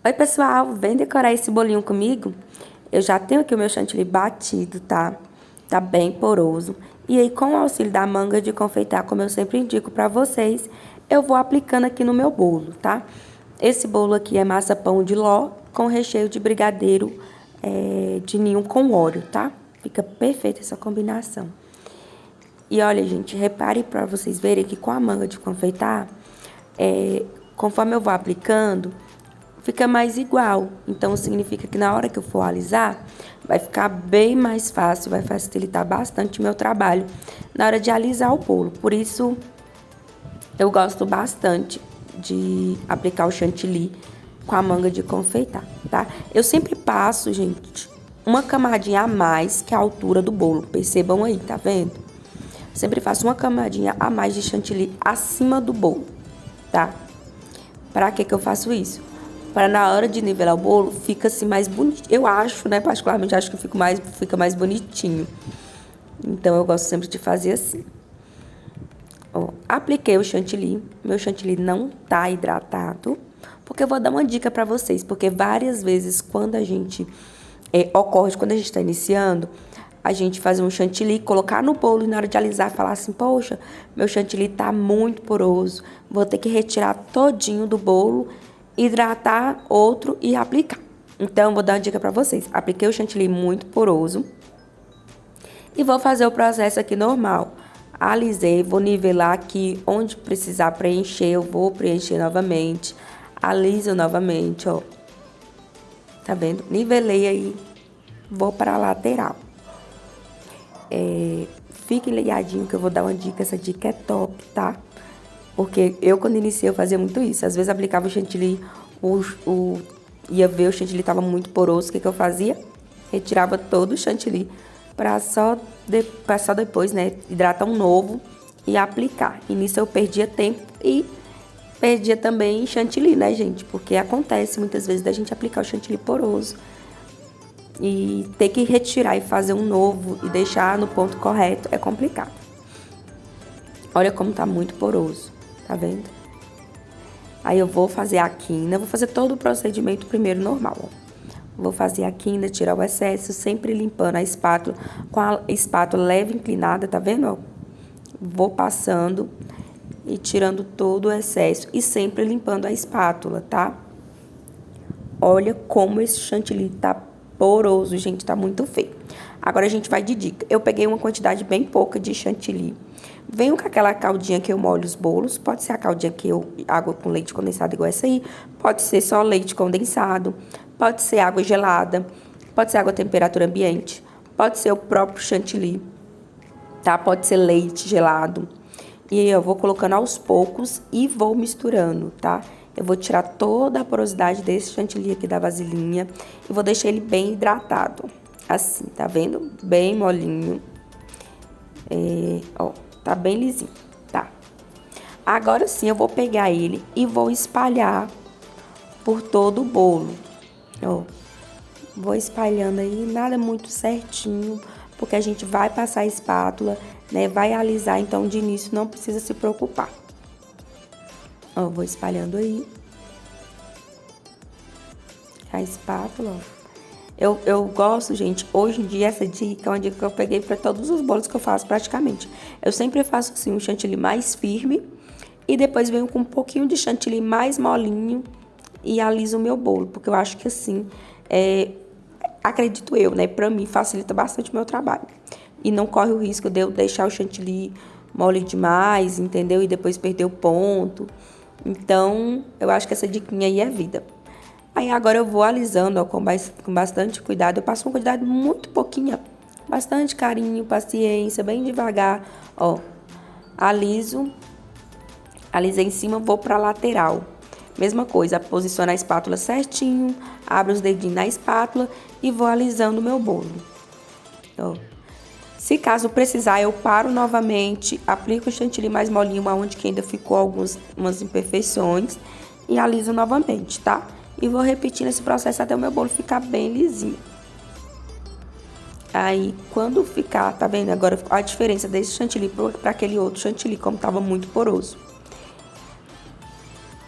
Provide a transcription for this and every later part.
Oi, pessoal, vem decorar esse bolinho comigo? Eu já tenho aqui o meu chantilly batido, tá? Tá bem poroso. E aí, com o auxílio da manga de confeitar, como eu sempre indico pra vocês, eu vou aplicando aqui no meu bolo, tá? Esse bolo aqui é massa pão de ló com recheio de brigadeiro de ninho com óleo, tá? Fica perfeita essa combinação. E olha, gente, repare pra vocês verem que com a manga de confeitar, conforme eu vou aplicando, fica mais igual. Então, significa que na hora que eu for alisar, vai ficar bem mais fácil, vai facilitar bastante o meu trabalho na hora de alisar o bolo. Por isso, eu gosto bastante de aplicar o chantilly com a manga de confeitar, tá? Eu sempre passo, gente, uma camadinha a mais que a altura do bolo. Percebam aí, tá vendo? Sempre faço uma camadinha a mais de chantilly acima do bolo, tá? Pra que eu faço isso? Para na hora de nivelar o bolo, fica assim mais bonito. Eu acho, né? Particularmente, acho que fica mais bonitinho. Então, eu gosto sempre de fazer assim. Ó, apliquei o chantilly. Meu chantilly não tá hidratado. Porque eu vou dar uma dica pra vocês. Porque várias vezes, quando a gente... ocorre quando a gente tá iniciando, a gente fazer um chantilly, colocar no bolo e na hora de alisar, falar assim, poxa, meu chantilly tá muito poroso. Vou ter que retirar todinho do bolo, hidratar outro e aplicar. Então, vou dar uma dica pra vocês. Apliquei o chantilly muito poroso e vou fazer o processo aqui normal. Alisei, vou nivelar aqui onde precisar preencher, eu vou preencher novamente. Aliso novamente, ó. Tá vendo? Nivelei aí, vou para a lateral. Fique ligadinho que eu vou dar uma dica, essa dica é top, tá? Porque eu, quando iniciei, eu fazia muito isso. Às vezes, aplicava o chantilly, ia ver o chantilly tava muito poroso, o que eu fazia? Retirava todo o chantilly para só depois, né, hidratar um novo e aplicar. E nisso eu perdia tempo e perdia também chantilly, né, gente? Porque acontece muitas vezes da gente aplicar o chantilly poroso e ter que retirar e fazer um novo e deixar no ponto correto é complicado. Olha como tá muito poroso, tá vendo? Aí eu vou fazer a quina, vou fazer todo o procedimento primeiro normal, ó. Vou fazer a quina, tirar o excesso, sempre limpando a espátula, com a espátula leve inclinada, tá vendo, ó? Vou passando e tirando todo o excesso e sempre limpando a espátula, tá? Olha como esse chantilly tá poroso, gente, tá muito feio. Agora a gente vai de dica. Eu peguei uma quantidade bem pouca de chantilly. Venho com aquela caldinha que eu molho os bolos. Pode ser a caldinha que eu... água com leite condensado igual essa aí. Pode ser só leite condensado. Pode ser água gelada. Pode ser água a temperatura ambiente. Pode ser o próprio chantilly, tá? Pode ser leite gelado. E aí eu vou colocando aos poucos e vou misturando, tá? Eu vou tirar toda a porosidade desse chantilly aqui da vasilhinha e vou deixar ele bem hidratado. Assim, tá vendo? Bem molinho. Ó, tá bem lisinho, tá? Agora sim, eu vou pegar ele e vou espalhar por todo o bolo. Ó, vou espalhando aí, nada muito certinho, porque a gente vai passar a espátula, né? Vai alisar, então de início não precisa se preocupar. Ó, vou espalhando aí a espátula, ó. Eu gosto, gente, hoje em dia essa dica é uma dica que eu peguei para todos os bolos que eu faço praticamente. Eu sempre faço assim, um chantilly mais firme e depois venho com um pouquinho de chantilly mais molinho e aliso o meu bolo, porque eu acho que assim, acredito eu, né, pra mim facilita bastante o meu trabalho. E não corre o risco de eu deixar o chantilly mole demais, entendeu? E depois perder o ponto. Então, eu acho que essa diquinha aí é vida. Aí agora eu vou alisando, ó, com bastante cuidado. Eu passo uma quantidade muito pouquinha, bastante carinho, paciência, bem devagar, ó. Alisei em cima, vou pra lateral. Mesma coisa, posiciono a espátula certinho, abro os dedinhos na espátula e vou alisando o meu bolo. Ó. Se caso precisar, eu paro novamente, aplico o chantilly mais molinho, aonde que ainda ficou umas imperfeições, e aliso novamente, tá? E vou repetindo esse processo até o meu bolo ficar bem lisinho. Aí, quando ficar, tá vendo? Agora a diferença desse chantilly para aquele outro chantilly, como tava muito poroso.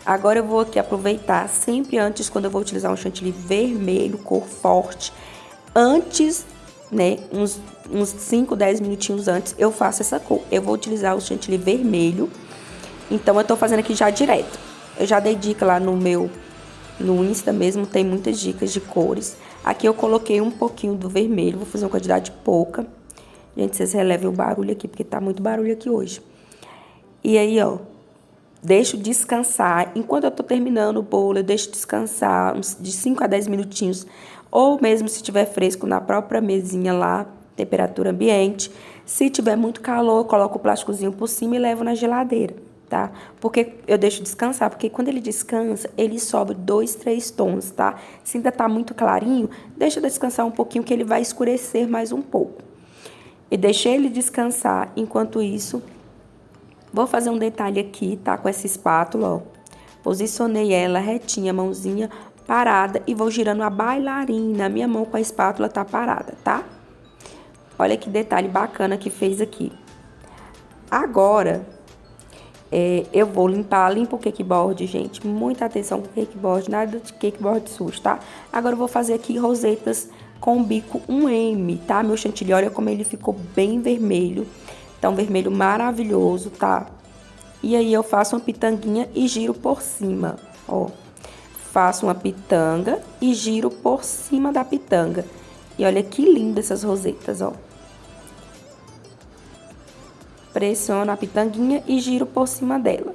Agora eu vou aqui aproveitar, sempre antes, quando eu vou utilizar um chantilly vermelho, cor forte, antes, né, uns 5, 10 minutinhos antes, eu faço essa cor. Eu vou utilizar o chantilly vermelho, então eu tô fazendo aqui já direto. Eu já dei dica lá no Insta mesmo, tem muitas dicas de cores. Aqui eu coloquei um pouquinho do vermelho, vou fazer uma quantidade pouca. Gente, vocês relevem o barulho aqui, porque tá muito barulho aqui hoje. E aí, ó, deixo descansar. Enquanto eu tô terminando o bolo, eu deixo descansar uns de 5 a 10 minutinhos. Ou mesmo se tiver fresco na própria mesinha lá, temperatura ambiente. Se tiver muito calor, eu coloco o plásticozinho por cima e levo na geladeira, tá? Porque eu deixo descansar, porque quando ele descansa, ele sobe 2, 3 tons, tá? Se ainda tá muito clarinho, deixa descansar um pouquinho que ele vai escurecer mais um pouco. E deixei ele descansar. Enquanto isso, vou fazer um detalhe aqui, tá? Com essa espátula, ó. Posicionei ela retinha, mãozinha parada e vou girando a bailarina. Minha mão com a espátula tá parada, tá? Olha que detalhe bacana que fez aqui. Agora, eu vou limpo o cakeboard, gente. Muita atenção com o cakeboard, nada de cakeboard sujo, tá? Agora eu vou fazer aqui rosetas com bico 1M, tá? Meu chantilly, olha como ele ficou bem vermelho. Tá um vermelho maravilhoso, tá? E aí eu faço uma pitanguinha e giro por cima, ó. Faço uma pitanga e giro por cima da pitanga. E olha que linda essas rosetas, ó. Pressiono a pitanguinha e giro por cima dela.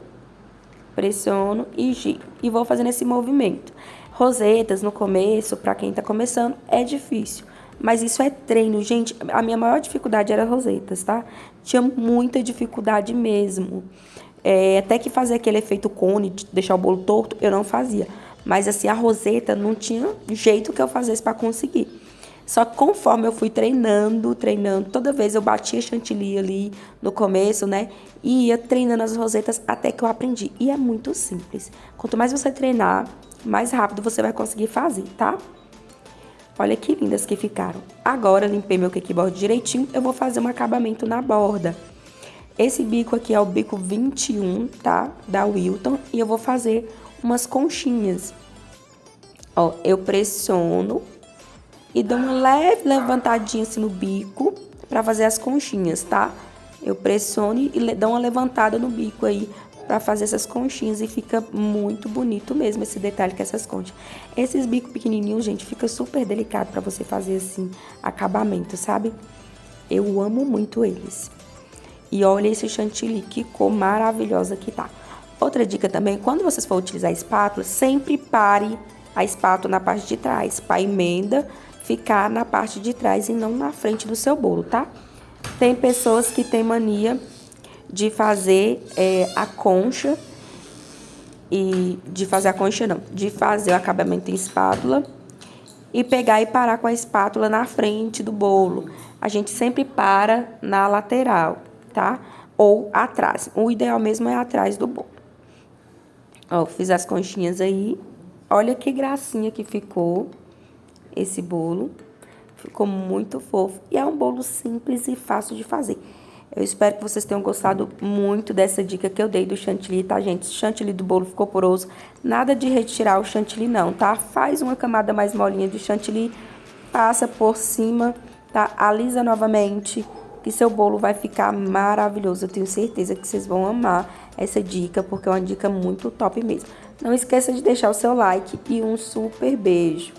Pressiono e giro. E vou fazendo esse movimento. Rosetas no começo, pra quem tá começando, é difícil. Mas isso é treino, gente. A minha maior dificuldade era rosetas, tá? Tinha muita dificuldade mesmo. Até que fazer aquele efeito cone, de deixar o bolo torto, eu não fazia. Mas assim, a roseta não tinha jeito que eu fizesse pra conseguir. Só que conforme eu fui treinando, toda vez eu batia chantilly ali no começo, né? E ia treinando as rosetas até que eu aprendi. E é muito simples. Quanto mais você treinar, mais rápido você vai conseguir fazer, tá? Olha que lindas que ficaram. Agora, limpei meu cakeboard direitinho, eu vou fazer um acabamento na borda. Esse bico aqui é o bico 21, tá? Da Wilton. E eu vou fazer umas conchinhas. Ó, eu pressiono e dou uma leve levantadinha assim no bico pra fazer as conchinhas, tá? Eu pressiono e dou uma levantada no bico aí pra fazer essas conchinhas e fica muito bonito mesmo esse detalhe com essas conchas. Esses bicos pequenininhos, gente, fica super delicado pra você fazer assim, acabamento, sabe? Eu amo muito eles. E olha esse chantilly, que cor maravilhosa que tá. Outra dica também, quando vocês for utilizar a espátula, sempre pare a espátula na parte de trás, pra emenda ficar na parte de trás e não na frente do seu bolo, tá? Tem pessoas que têm mania de fazer a concha de fazer o acabamento em espátula e pegar e parar com a espátula na frente do bolo. A gente sempre para na lateral, tá? Ou atrás. O ideal mesmo é atrás do bolo. Ó, fiz as conchinhas aí. Olha que gracinha que ficou esse bolo. Ficou muito fofo. E é um bolo simples e fácil de fazer. Eu espero que vocês tenham gostado muito dessa dica que eu dei do chantilly, tá, gente? O chantilly do bolo ficou poroso. Nada de retirar o chantilly, não, tá? Faz uma camada mais molinha de chantilly, passa por cima, tá? Alisa novamente, que seu bolo vai ficar maravilhoso. Eu tenho certeza que vocês vão amar essa dica, porque é uma dica muito top mesmo. Não esqueça de deixar o seu like e um super beijo.